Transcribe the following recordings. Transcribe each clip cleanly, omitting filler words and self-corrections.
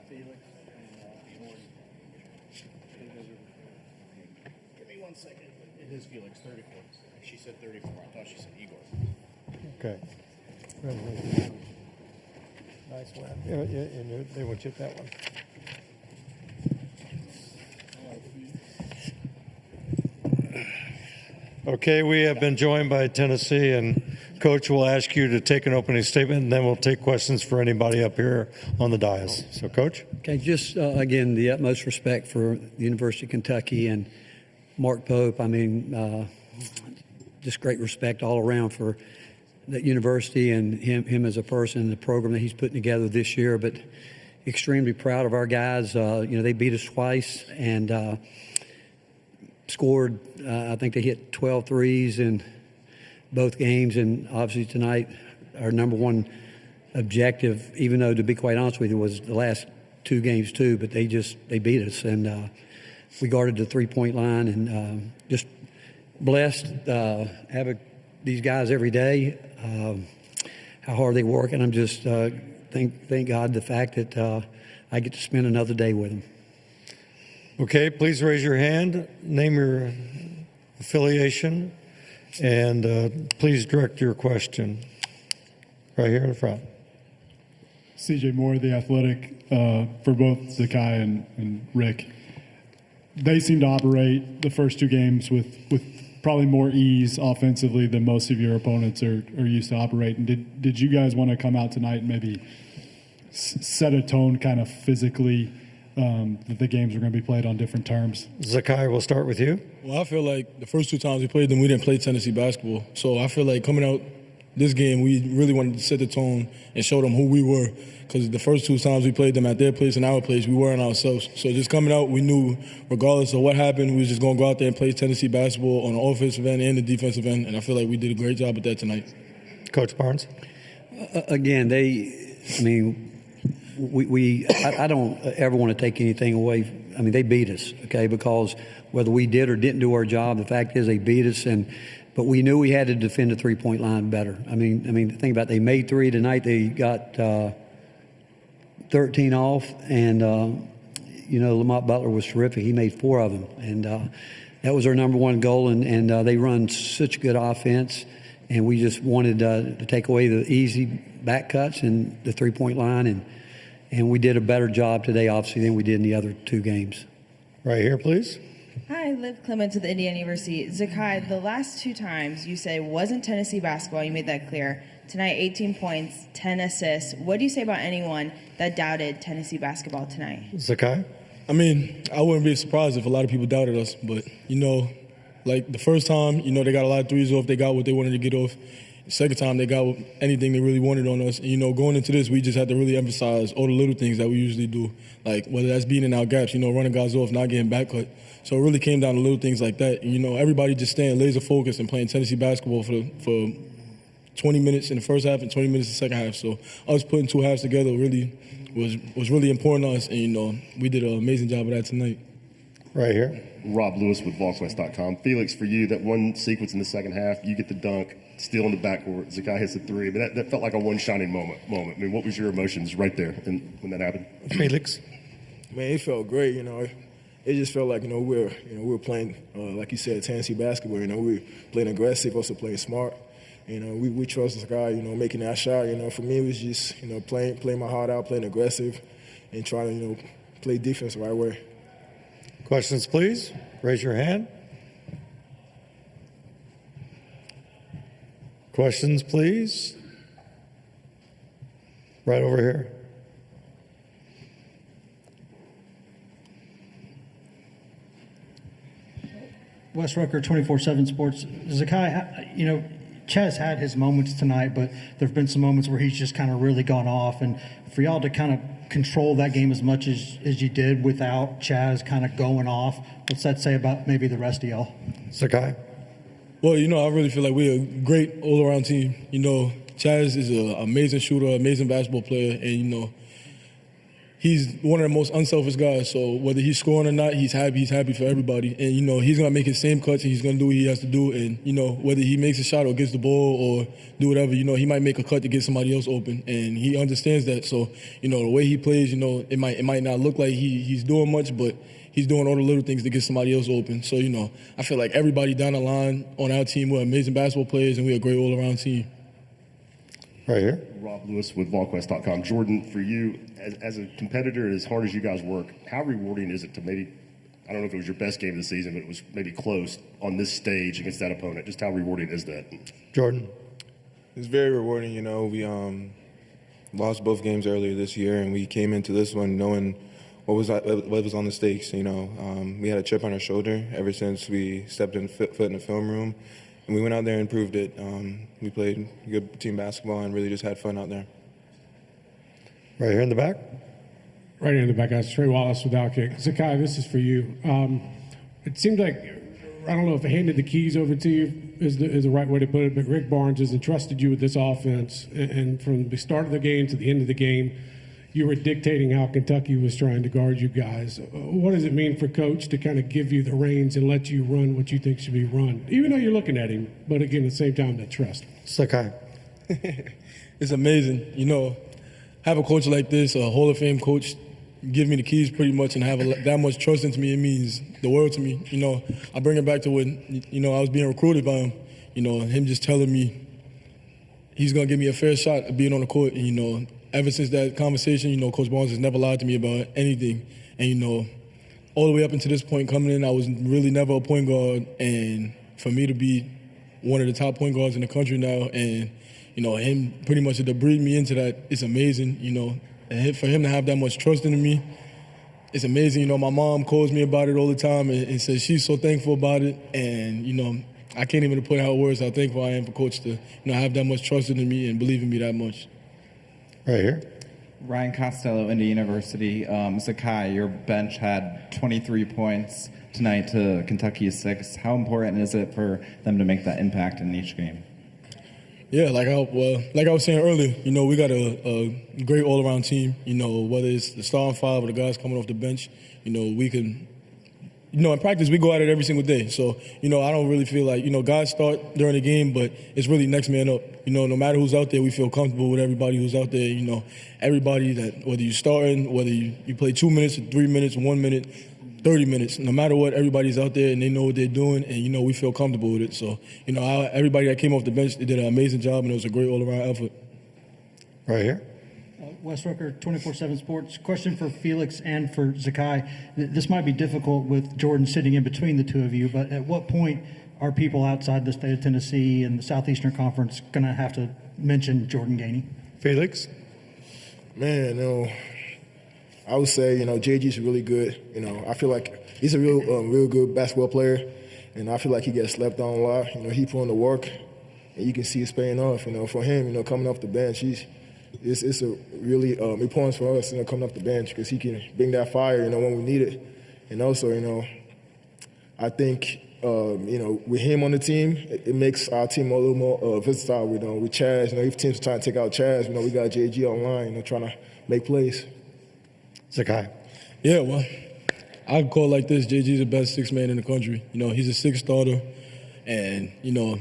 Give me 1 second. It is Felix, 34. She said 34. I thought she said Igor. Okay. Nice one. Yeah, and they want you at that one. Okay, we have been joined by Tennessee, and Coach will ask you to take an opening statement, and then we'll take questions for anybody up here on the dais. So, Coach? Okay, just again, the utmost respect for the University of Kentucky and Mark Pope. I mean, just great respect all around for that university and him as a person and the program that he's putting together this year. But extremely proud of our guys. They beat us twice and scored, I think they hit 12 threes in both games. And obviously tonight, our number one objective, even though to be quite honest with you, was the last two games too, but they beat us. And we guarded the three-point line and just blessed having these guys every day, how hard they work. And I'm just thank God the fact that I get to spend another day with them. Okay, please raise your hand, name your affiliation, and please direct your question right here in the front. CJ Moore, The Athletic, for both Zakai and Rick. They seem to operate the first two games with probably more ease offensively than most of your opponents are used to operating. Did you guys want to come out tonight and maybe set a tone kind of physically that the games are going to be played on different terms? Zakai, we'll start with you. Well, I feel like the first two times we played them, we didn't play Tennessee basketball. So I feel like coming out this game, we really wanted to set the tone and show them who we were. Because the first two times we played them at their place and our place, we weren't ourselves. So just coming out, we knew regardless of what happened, we was just going to go out there and play Tennessee basketball on the offensive end and the defensive end. And I feel like we did a great job at that tonight. Coach Barnes? Again, I don't ever want to take anything away. I mean, they beat us, okay, because whether we did or didn't do our job, the fact is they beat us, but we knew we had to defend the three-point line better. I mean, think about it. They made three tonight. They got 13 off, and, Lamont Butler was terrific. He made 4 of them, and that was our number one goal, and they run such good offense, and we just wanted to take away the easy back cuts and the three-point line, and we did a better job today, obviously, than we did in the other two games. Right here, please. Hi, Liv Clements with Indiana University. Zakai, the last two times you said it wasn't Tennessee basketball. You made that clear. Tonight, 18 points, 10 assists. What do you say about anyone that doubted Tennessee basketball tonight? Zakai? I mean, I wouldn't be surprised if a lot of people doubted us. But, like the first time, they got a lot of threes off. They got what they wanted to get off. The second time, they got anything they really wanted on us. And, going into this, we just had to really emphasize all the little things that we usually do, like whether that's being in our gaps, running guys off, not getting back cut. So it really came down to little things like that. And, everybody just staying laser focused and playing Tennessee basketball for 20 minutes in the first half and 20 minutes in the second half. So us putting two halves together really was really important to us. And, we did an amazing job of that tonight. Right here. Rob Lewis with VolksWest.com. Felix, for you, that one sequence in the second half, you get the dunk, still in the backcourt, Zakai hits the three. But that felt like a one shining moment. I mean, what was your emotions right there when that happened? Felix? Man, it felt great, It just felt like, we were playing, like you said, Tennessee basketball. We were playing aggressive, also playing smart. We trust this guy, making that shot. For me, it was just, playing my heart out, playing aggressive, and trying to, play defense the right way. Questions, please. Raise your hand. Questions, please. Right over here. Wes Rucker, 24/7 Sports. Zakai, Chaz had his moments tonight, but there have been some moments where he's just kind of really gone off. And for y'all to kind of control that game as much as you did without Chaz kind of going off, what's that say about maybe the rest of y'all? Zakai? Well, I really feel like we're a great all-around team. Chaz is an amazing shooter, amazing basketball player, and, he's one of the most unselfish guys. So whether he's scoring or not, he's happy for everybody. And, you know, he's going to make his same cuts and he's going to do what he has to do. And, you know, whether he makes a shot or gets the ball or do whatever, you know, he might make a cut to get somebody else open. And he understands that. So, you know, the way he plays, you know, it might not look like he's doing much, but he's doing all the little things to get somebody else open. So, you know, I feel like everybody down the line on our team, we're amazing basketball players and we're a great all-around team. Right here. Rob Lewis with VolQuest.com. Jordan, for you, as a competitor, as hard as you guys work, how rewarding is it to maybe, I don't know if it was your best game of the season, but it was maybe close on this stage against that opponent? Just how rewarding is that? Jordan. It's very rewarding. You know, we lost both games earlier this year, and we came into this one knowing what was on the stakes. You know, we had a chip on our shoulder ever since we stepped foot in the film room. And we went out there and proved it. We played good team basketball and really just had fun out there. Right here in the back. Right here in the back, guys. Trey Wallace with Outkick. Zakai, this is for you. It seems like, I don't know if handed the keys over to you is the right way to put it, but Rick Barnes has entrusted you with this offense. And from the start of the game to the end of the game, you were dictating how Kentucky was trying to guard you guys. What does it mean for Coach to kind of give you the reins and let you run what you think should be run, even though you're looking at him, but again, at the same time, that trust? Sakai. It's amazing. You know, have a coach like this, a Hall of Fame coach, give me the keys pretty much and have that much trust into me, it means the world to me. You know, I bring it back to when, you know, I was being recruited by him. You know, him just telling me he's going to give me a fair shot of being on the court. And, you know, ever since that conversation, you know, Coach Barnes has never lied to me about anything. And, you know, all the way up until this point coming in, I was really never a point guard. And for me to be one of the top point guards in the country now and, you know, him pretty much to breed me into that, it's amazing, you know. And for him to have that much trust in me, it's amazing. You know, my mom calls me about it all the time and says she's so thankful about it. And, you know, I can't even put out words how thankful I am for Coach to, you know, have that much trust in me and believe in me that much. Right here. Ryan Costello, Indy University. Zakai, your bench had 23 points tonight to Kentucky's 6. How important is it for them to make that impact in each game? Yeah, like I was saying earlier, you know, we got a great all-around team. You know, whether it's the starting five or the guys coming off the bench, you know, we can, you know, in practice we go at it every single day. So, you know, I don't really feel like, you know, guys start during the game, but it's really next man up. You know, no matter who's out there, we feel comfortable with everybody who's out there. You know, everybody that, whether you're starting, whether you play 2 minutes, 3 minutes, 1 minute, 30 minutes, no matter what, everybody's out there and they know what they're doing and, you know, we feel comfortable with it. So, you know, everybody that came off the bench, they did an amazing job and it was a great all-around effort. Right here. Wes Rucker, 24/7 Sports. Question for Felix and for Zakai. This might be difficult with Jordan sitting in between the two of you, but at what point are people outside the state of Tennessee and the Southeastern Conference going to have to mention Jordan Gainey? Felix? Man, you know, I would say, you know, JG's really good. You know, I feel like he's a real good basketball player, and I feel like he gets slept on a lot. You know, he put in the work, and you can see it's paying off. You know, for him, you know, coming off the bench, it's a really importance for us, you know, coming off the bench because he can bring that fire, you know, when we need it. And also, you know, I think, you know, with him on the team, it makes our team a little more versatile. You know, with Chaz, you know, if teams are trying to take out Chaz, you know, we got JG online, you know, trying to make plays. Zakai. Yeah, well, I call it like this. JG's the best sixth man in the country. You know, he's a sixth starter. And, you know,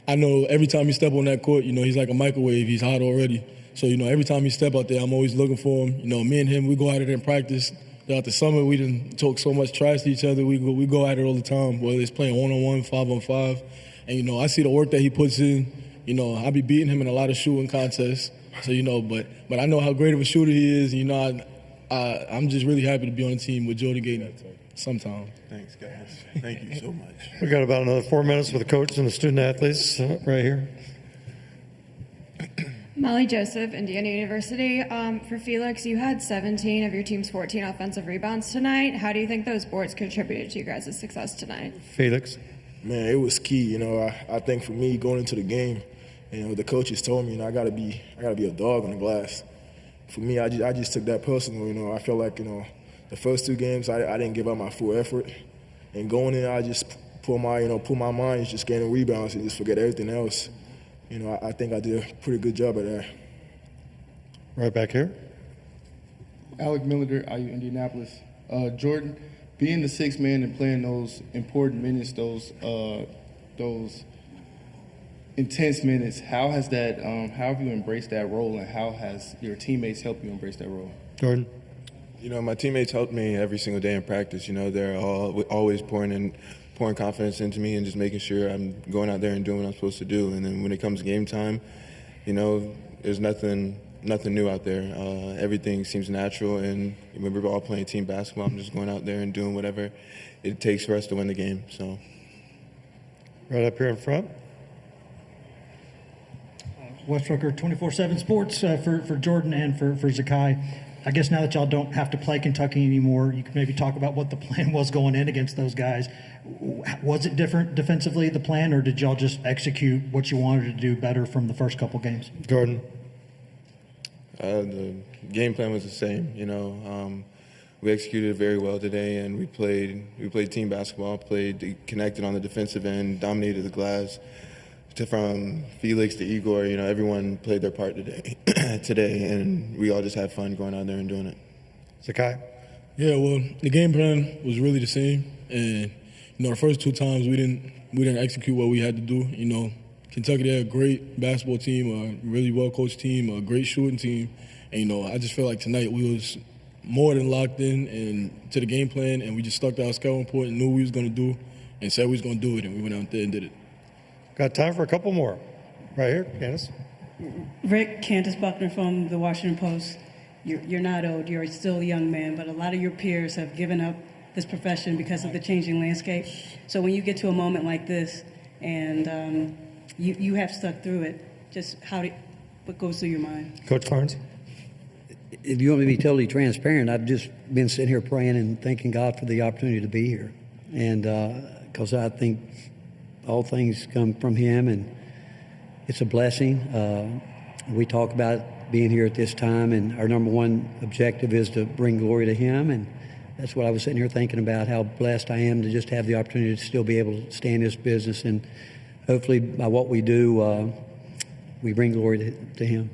I know every time he step on that court, you know, he's like a microwave. He's hot already. So, you know, every time he step out there, I'm always looking for him. You know, me and him, we go at it in practice. Throughout the summer, we didn't talk so much trash to each other. We go at it all the time, whether it's playing one-on-one, 5-on-5. And, you know, I see the work that he puts in. You know, I be beating him in a lot of shooting contests. So, you know, but I know how great of a shooter he is. You know, I'm just really happy to be on the team with Jordan Gainey sometime. Thanks, guys. Thank you so much. We got about another 4 minutes with the coach and the student athletes right here. Molly Joseph, Indiana University. For Felix, you had 17 of your team's 14 offensive rebounds tonight. How do you think those boards contributed to you guys' success tonight? Felix. Man, it was key. You know, I think for me going into the game, you know, the coaches told me, you know, I gotta be a dog on the glass. For me, I just took that personal. You know, I felt like, you know, the first 2 games I didn't give up my full effort, and going in I just put my mind just getting rebounds and just forget everything else. You know, I think I did a pretty good job at that. Right back here. Alec Miller, IU Indianapolis. Jordan, being the sixth man and playing those important minutes, those intense minutes, how has that? How have you embraced that role, and how has your teammates helped you embrace that role? Jordan. My teammates helped me every single day in practice. They're always pouring confidence into me and just making sure I'm going out there and doing what I'm supposed to do. And then when it comes to game time, there's nothing new out there. Everything seems natural, and when we're all playing team basketball, I'm just going out there and doing whatever it takes for us to win the game. So, right up here in front. Wes Rucker, 24/7 Sports, for Jordan and for Zakai. I guess now that y'all don't have to play Kentucky anymore, you could maybe talk about what the plan was going in against those guys. Was it different defensively, the plan, or did y'all just execute what you wanted to do better from the first couple games? Jordan. The game plan was the same. We executed very well today, and we played team basketball, connected on the defensive end, dominated the glass. From Felix to Igor, everyone played their part today, and we all just had fun going out there and doing it. Zakai? Yeah, well, the game plan was really the same, and our first two times we didn't execute what we had to do. Kentucky, they had a great basketball team, a really well coached team, a great shooting team, and I just feel like tonight we was more than locked in and to the game plan, and we just stuck to our scouting report and knew what we was going to do, and said we was going to do it, and we went out there and did it. Got time for a couple more. Right here, Candace. Rick, Candace Buckner from the Washington Post. You're not old, you're still a young man, but a lot of your peers have given up this profession because of the changing landscape. So when you get to a moment like this and you have stuck through it, just what goes through your mind? Coach Barnes? If you want me to be totally transparent, I've just been sitting here praying and thanking God for the opportunity to be here. And because I think all things come from Him, and it's a blessing. We talk about being here at this time, and our number one objective is to bring glory to Him, and that's what I was sitting here thinking about, how blessed I am to just have the opportunity to still be able to stay in this business, and hopefully by what we do, we bring glory to Him.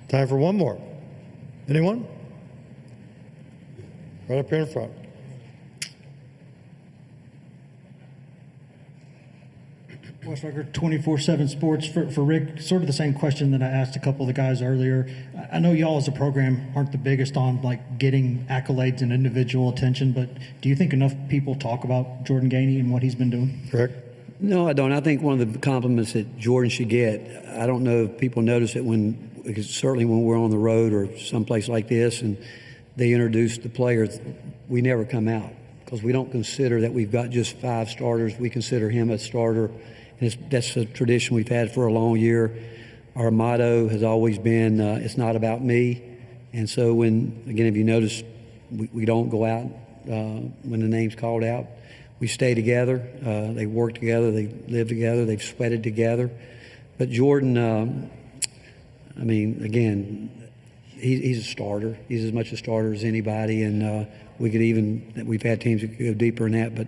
Time for one more. Anyone? Right up here in front. Wes Rucker, 24/7 Sports. For Rick, sort of the same question that I asked a couple of the guys earlier. I know y'all as a program aren't the biggest on getting accolades and individual attention, but do you think enough people talk about Jordan Gainey and what he's been doing? Correct. No, I don't. I think one of the compliments that Jordan should get, I don't know if people notice it because certainly when we're on the road or someplace like this and they introduce the players, we never come out because we don't consider that we've got just 5 starters. We consider him a starter. And that's a tradition we've had for a long year. Our motto has always been, it's not about me. And so if you notice, we don't go out when the name's called out. We stay together. They work together. They live together. They've sweated together. But Jordan, again, he's a starter. He's as much a starter as anybody. And we've had teams that go deeper than that. But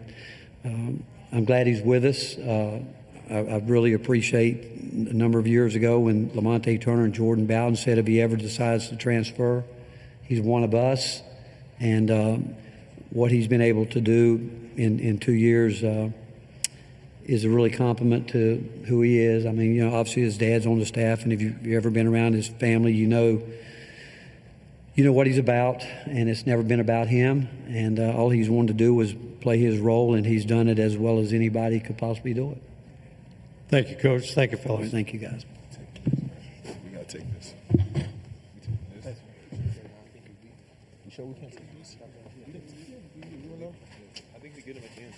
I'm glad he's with us. I really appreciate a number of years ago when Lamonte Turner and Jordan Bowden said if he ever decides to transfer, he's one of us. And what he's been able to do in 2 years is a really compliment to who he is. Obviously his dad's on the staff, and if you've ever been around his family, you know what he's about, and it's never been about him. And all he's wanted to do was play his role, and he's done it as well as anybody could possibly do it. Thank you, Coach. Thank you, fellas. Thank you, guys. We got to take this. You sure we can't take this? I think we get him at the end.